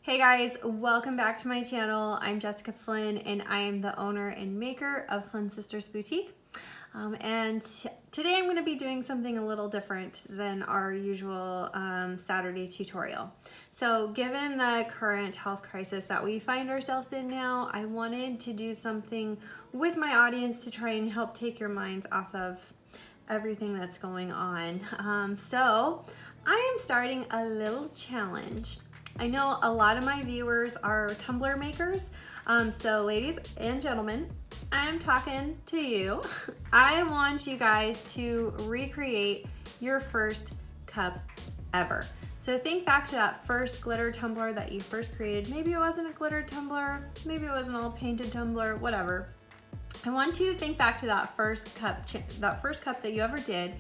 Hey guys, welcome back to my channel. I'm Jessica Flynn and I am the owner and maker of Flynn Sisters Boutique. Today I'm going to be doing something a little different than our usual Saturday tutorial. So given the current health crisis that we find ourselves in now, I wanted to do something with my audience to try and help take your minds off of everything that's going on. So I am starting a little challenge. I know a lot of my viewers are tumbler makers, so ladies and gentlemen, I'm talking to you. I want you guys to recreate your first cup ever. So think back to that first glitter tumbler that you first created. Maybe it wasn't a glitter tumbler, maybe it was an all painted tumbler, whatever. I want you to think back to that first cup that you ever did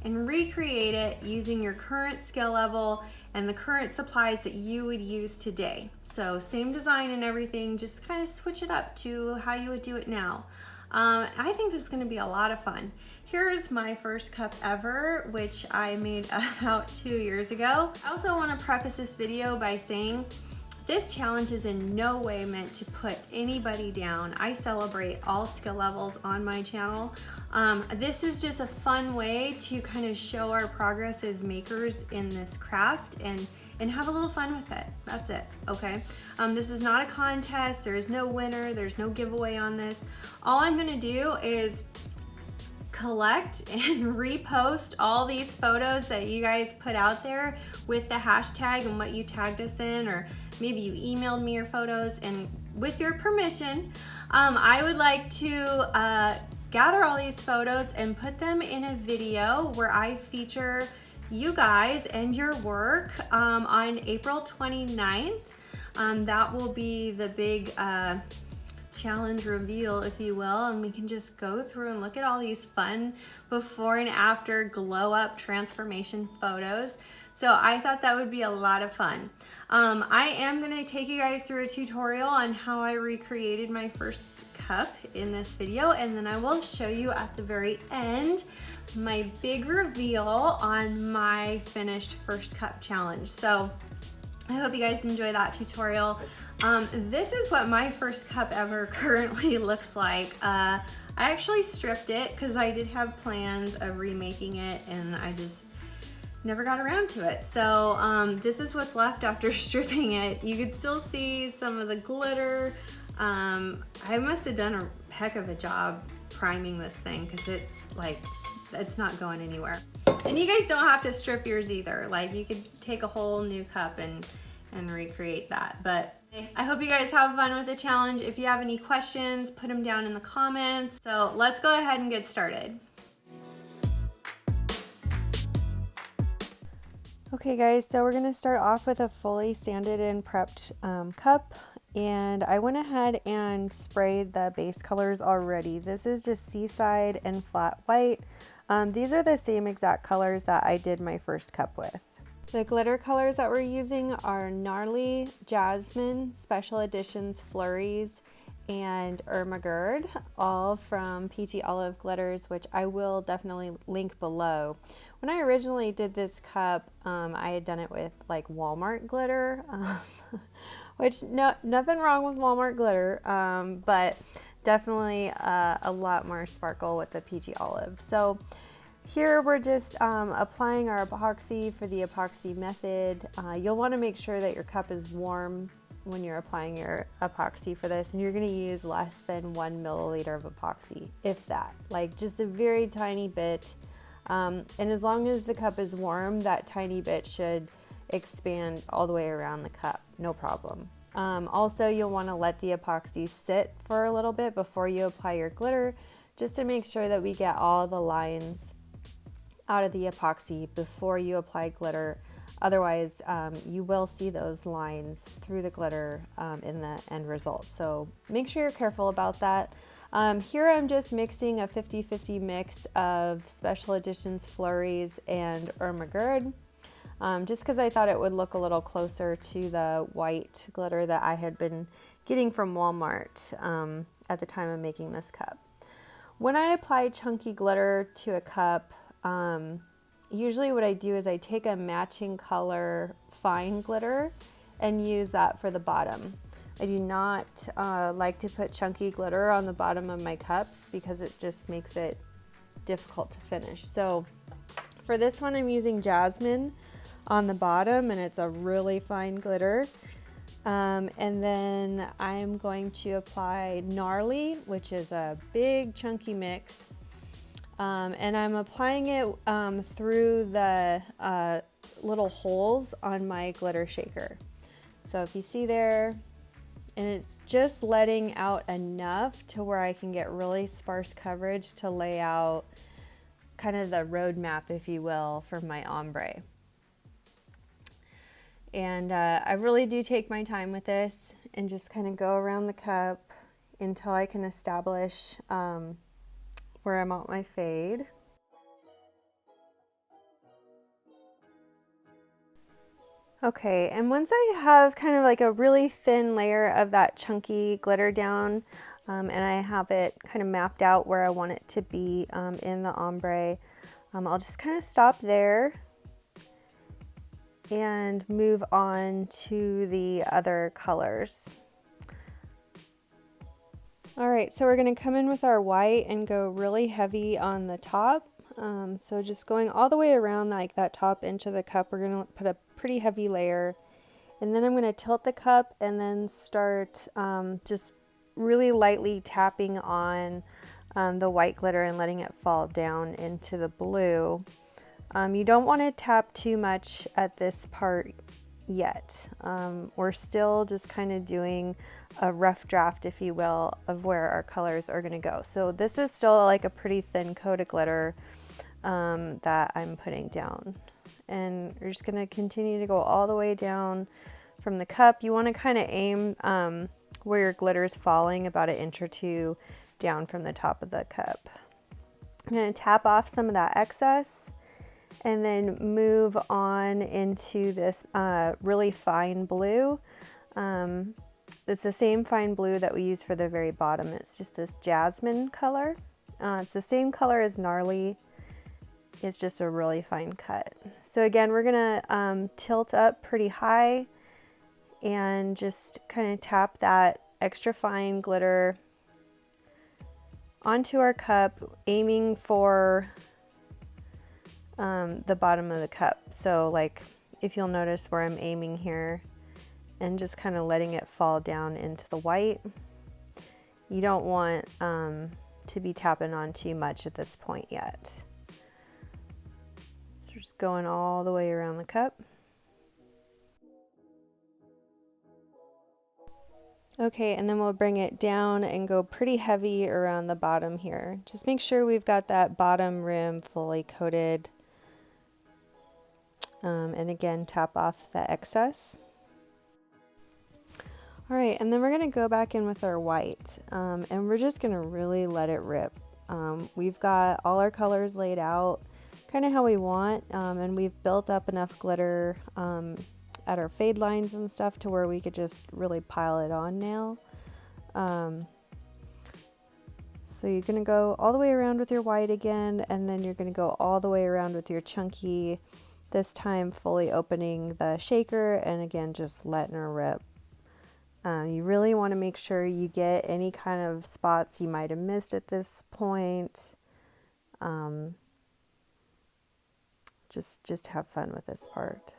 and recreate it using your current skill level and the current supplies that you would use today. So same design and everything, just kind of switch it up to how you would do it now. I think this is going to be a lot of fun. Here's my first cup ever, which I made about 2 years ago. I also want to preface this video by saying this challenge is in no way meant to put anybody down. I celebrate all skill levels on my channel. This is just a fun way to kind of show our progress as makers in this craft and have a little fun with it. That's it, okay? This is not a contest. There's no winner. There's no giveaway on this. All I'm gonna do is collect and repost all these photos that you guys put out there with the hashtag and what you tagged us in, or maybe you emailed me your photos, and with your permission, I would like to gather all these photos and put them in a video where I feature you guys and your work on April 29th. That will be the big challenge reveal, if you will, and we can just go through and look at all these fun before and after glow up transformation photos. So I thought that would be a lot of fun. I am going to take you guys through a tutorial on how I recreated my first cup in this video, and then I will show you at the very end my big reveal on my finished first cup challenge. So I hope you guys enjoy that tutorial. This is what my first cup ever currently looks like. I actually stripped it because I did have plans of remaking it and I just never got around to it. So this is what's left after stripping it. You could still see some of the glitter. I must have done a heck of a job priming this thing because it's not going anywhere. And you guys don't have to strip yours either. Like, you could take a whole new cup and recreate that. But I hope you guys have fun with the challenge. If you have any questions, put them down in the comments. So let's go ahead and get started. Okay guys, so we're gonna start off with a fully sanded and prepped cup, and I went ahead and sprayed the base colors already. This is just Seaside and Flat White. These are the same exact colors that I did my first cup with. The glitter colors that we're using are Gnarly, Jasmine, Special Editions Flurries, and Ermagerd, all from Peachy Olive Glitters, which I will definitely link below. When I originally did this cup, I had done it with like Walmart glitter, which nothing wrong with Walmart glitter, but definitely a lot more sparkle with the Peachy Olive. So here we're just applying our epoxy for the epoxy method. You'll want to make sure that your cup is warm when you're applying your epoxy for this, and you're going to use less than 1 milliliter of epoxy, if that, like just a very tiny bit. And as long as the cup is warm, that tiny bit should expand all the way around the cup, no problem. Also, you'll want to let the epoxy sit for a little bit before you apply your glitter, just to make sure that we get all the lines out of the epoxy before you apply glitter. Otherwise, you will see those lines through the glitter in the end result. So make sure you're careful about that. Here I'm just mixing a 50-50 mix of Special Editions Flurries and Ermagerd, just because I thought it would look a little closer to the white glitter that I had been getting from Walmart at the time of making this cup. When I apply chunky glitter to a cup, usually what I do is I take a matching color fine glitter and use that for the bottom. I do not like to put chunky glitter on the bottom of my cups because it just makes it difficult to finish. So for this one, I'm using Jasmine on the bottom, and it's a really fine glitter. And then I'm going to apply Gnarly, which is a big chunky mix. And I'm applying it through the little holes on my glitter shaker. So if you see there, and it's just letting out enough to where I can get really sparse coverage to lay out kind of the roadmap, if you will, for my ombre. And I really do take my time with this and just kind of go around the cup until I can establish where I want my fade. Okay, and once I have kind of like a really thin layer of that chunky glitter down, and I have it kind of mapped out where I want it to be in the ombre, I'll just kind of stop there and move on to the other colors. All right, so we're gonna come in with our white and go really heavy on the top. So just going all the way around like that top inch of the cup, we're gonna put a pretty heavy layer. And then I'm gonna tilt the cup and then start just really lightly tapping on the white glitter and letting it fall down into the blue. You don't want to tap too much at this part yet. We're still just kind of doing a rough draft, if you will, of where our colors are going to go. So this is still like a pretty thin coat of glitter that I'm putting down. And we're just going to continue to go all the way down from the cup. You want to kind of aim where your glitter is falling about 1 inch or 2 down from the top of the cup. I'm going to tap off some of that excess and then move on into this really fine blue. It's the same fine blue that we use for the very bottom. It's just this jasmine color. It's the same color as Gnarly. It's just a really fine cut. So again, we're gonna tilt up pretty high and just kind of tap that extra fine glitter onto our cup, aiming for the bottom of the cup. So like if you'll notice where I'm aiming here and just kind of letting it fall down into the white. You don't want to be tapping on too much at this point yet. So just going all the way around the cup. Okay, and then we'll bring it down and go pretty heavy around the bottom here. Just make sure we've got that bottom rim fully coated. And again, tap off the excess. All right, and then we're gonna go back in with our white, and we're just gonna really let it rip. We've got all our colors laid out kind of how we want, and we've built up enough glitter at our fade lines and stuff to where we could just really pile it on now. So you're gonna go all the way around with your white again, and then you're gonna go all the way around with your chunky, this time fully opening the shaker and again just letting her rip. You really want to make sure you get any kind of spots you might have missed at this point. Just have fun with this part.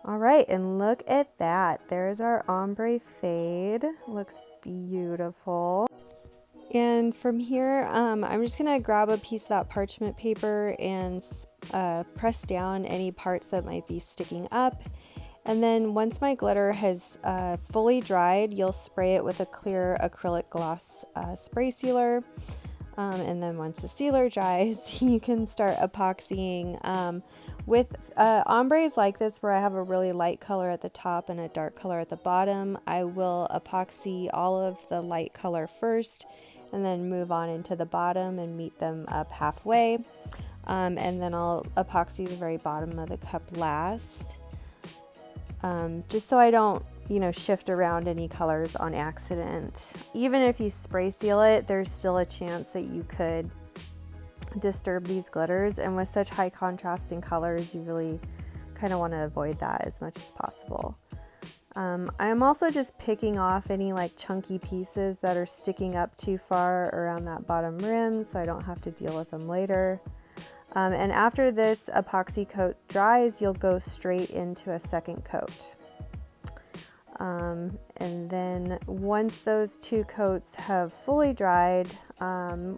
All right, and look at that. There's our ombre fade. Looks beautiful. And from here, I'm just gonna grab a piece of that parchment paper and press down any parts that might be sticking up. And then once my glitter has fully dried, you'll spray it with a clear acrylic gloss spray sealer. And then once the sealer dries, you can start epoxying. With ombres like this, where I have a really light color at the top and a dark color at the bottom, I will epoxy all of the light color first and then move on into the bottom and meet them up halfway. And then I'll epoxy the very bottom of the cup last. Just so I don't, shift around any colors on accident. Even if you spray seal it, there's still a chance that you could disturb these glitters. And with such high contrasting colors, you really kind of want to avoid that as much as possible. I'm also just picking off any like chunky pieces that are sticking up too far around that bottom rim so I don't have to deal with them later. And after this epoxy coat dries, you'll go straight into a second coat. And then once those two coats have fully dried,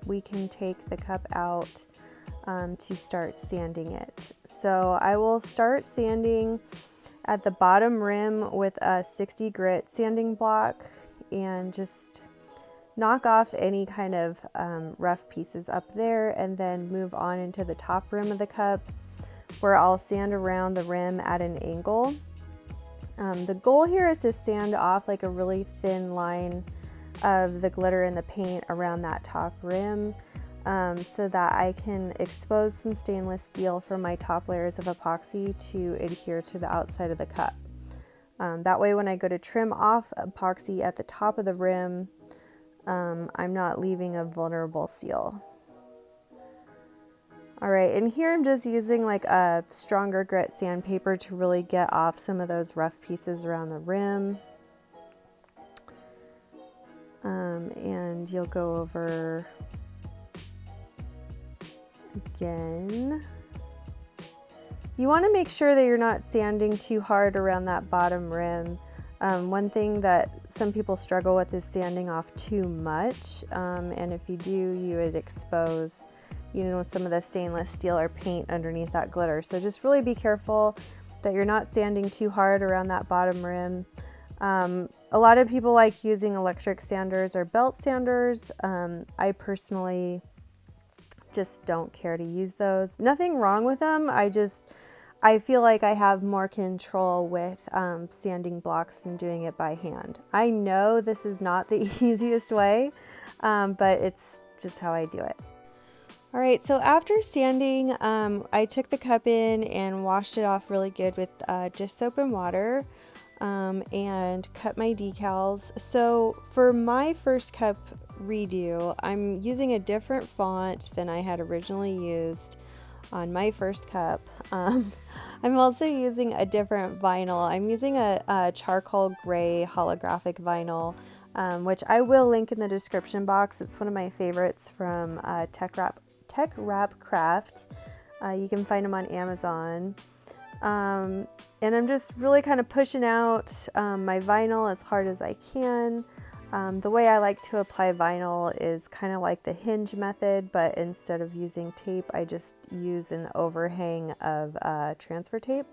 we can take the cup out to start sanding it. So I will start sanding at the bottom rim with a 60 grit sanding block and just knock off any kind of rough pieces up there, and then move on into the top rim of the cup where I'll sand around the rim at an angle. The goal here is to sand off like a really thin line of the glitter and the paint around that top rim, so that I can expose some stainless steel from my top layers of epoxy to adhere to the outside of the cup. That way when I go to trim off epoxy at the top of the rim, I'm not leaving a vulnerable seal. Alright, and here I'm just using like a stronger grit sandpaper to really get off some of those rough pieces around the rim. And you'll go over again. You want to make sure that you're not sanding too hard around that bottom rim. One thing that some people struggle with is sanding off too much, and if you do, you would expose, you know, some of the stainless steel or paint underneath that glitter. So just really be careful that you're not sanding too hard around that bottom rim. A lot of people like using electric sanders or belt sanders. I personally just don't care to use those. Nothing wrong with them. I feel like I have more control with sanding blocks and doing it by hand. I know this is not the easiest way, but it's just how I do it. All right, so after sanding, I took the cup in and washed it off really good with just soap and water, and cut my decals. So for my first cup redo, I'm using a different font than I had originally used on my first cup. I'm also using a different vinyl. I'm using a charcoal gray holographic vinyl, which I will link in the description box. It's one of my favorites from Tech Wrap Craft. You can find them on Amazon. And I'm just really kind of pushing out my vinyl as hard as I can. The way I like to apply vinyl is kind of like the hinge method, but instead of using tape, I just use an overhang of transfer tape.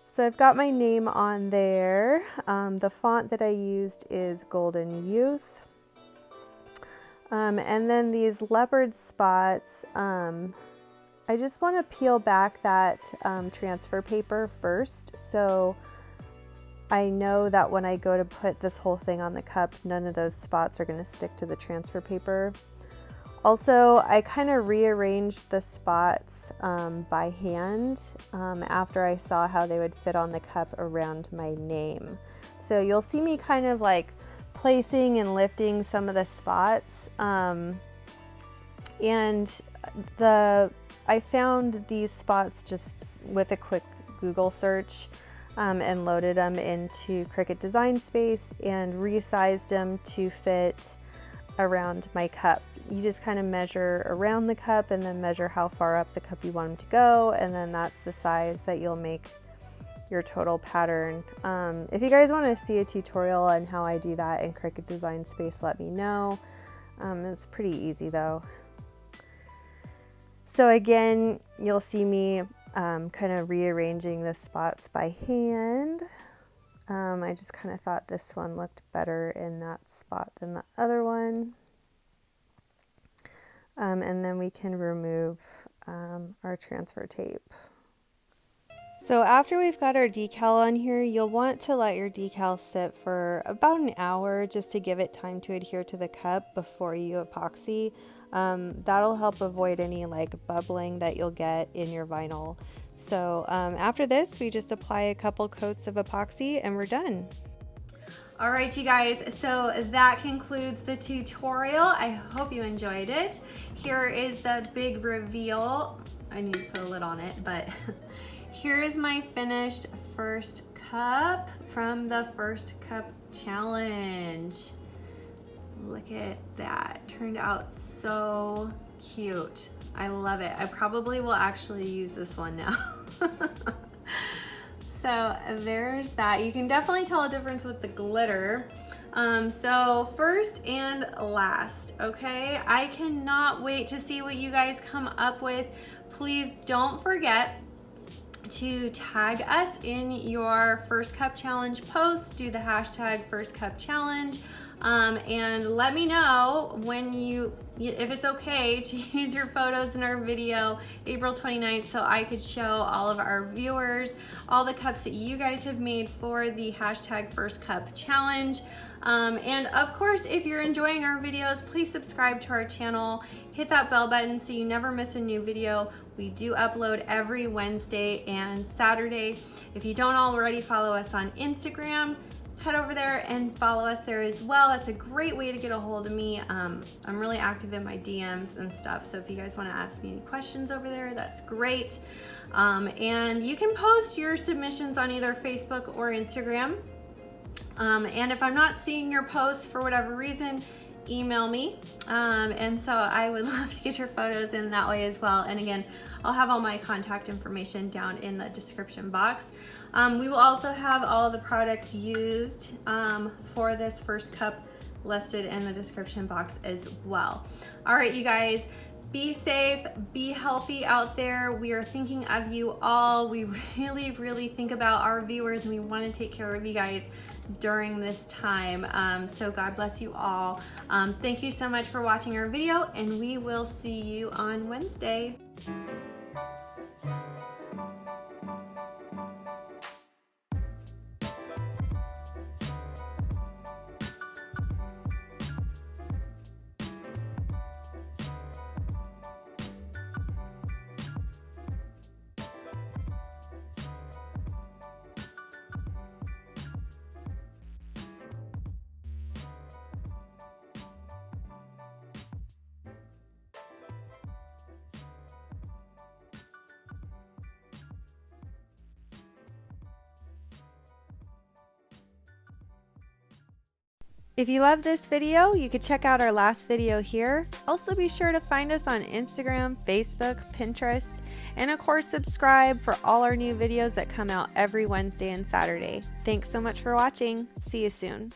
So I've got my name on there. The font that I used is Golden Youth. And then these leopard spots, I just want to peel back that transfer paper first, so I know that when I go to put this whole thing on the cup, none of those spots are going to stick to the transfer paper. Also, I kind of rearranged the spots by hand after I saw how they would fit on the cup around my name. So you'll see me kind of like placing and lifting some of the spots. I found these spots just with a quick Google search, and loaded them into Cricut Design Space and resized them to fit around my cup. You just kind of measure around the cup and then measure how far up the cup you want them to go, and then that's the size that you'll make your total pattern. If you guys want to see a tutorial on how I do that in Cricut Design Space, let me know. It's pretty easy though. So again, you'll see me kind of rearranging the spots by hand. I just kind of thought this one looked better in that spot than the other one. And then we can remove our transfer tape. So after we've got our decal on here, you'll want to let your decal sit for about an hour just to give it time to adhere to the cup before you epoxy. That'll help avoid any like bubbling that you'll get in your vinyl. So after this, we just apply a couple coats of epoxy and we're done. All right, you guys, so that concludes the tutorial. I hope you enjoyed it. Here is the big reveal. I need to put a lid on it, but here is my finished first cup from the first cup challenge. Look at that, turned out so cute. I love it. I probably will actually use this one now. So there's that. You can definitely tell a difference with the glitter. So first and last, okay? I cannot wait to see what you guys come up with. Please don't forget to tag us in your first cup challenge post. Do the hashtag first cup challenge. And let me know when if it's okay to use your photos in our video April 29th, so I could show all of our viewers all the cups that you guys have made for the hashtag first cup challenge. And of course, if you're enjoying our videos, please subscribe to our channel, hit that bell button so you never miss a new video. We do upload every Wednesday and Saturday. If you don't already follow us on Instagram, head over there and follow us there as well. That's a great way to get a hold of me. I'm really active in my DMs and stuff, so if you guys want to ask me any questions over there, that's great. And you can post your submissions on either Facebook or Instagram. And if I'm not seeing your posts for whatever reason, email me. And so I would love to get your photos in that way as well. And again, I'll have all my contact information down in the description box. We will also have all of the products used for this first cup listed in the description box as well. All right, you guys, be safe, be healthy out there. We are thinking of you all. We really, really think about our viewers, and we want to take care of you guys during this time. So God bless you all. Thank you so much for watching our video, and we will see you on Wednesday. If you love this video, you could check out our last video here. Also be sure to find us on Instagram, Facebook, Pinterest, and of course subscribe for all our new videos that come out every Wednesday and Saturday. Thanks so much for watching. See you soon.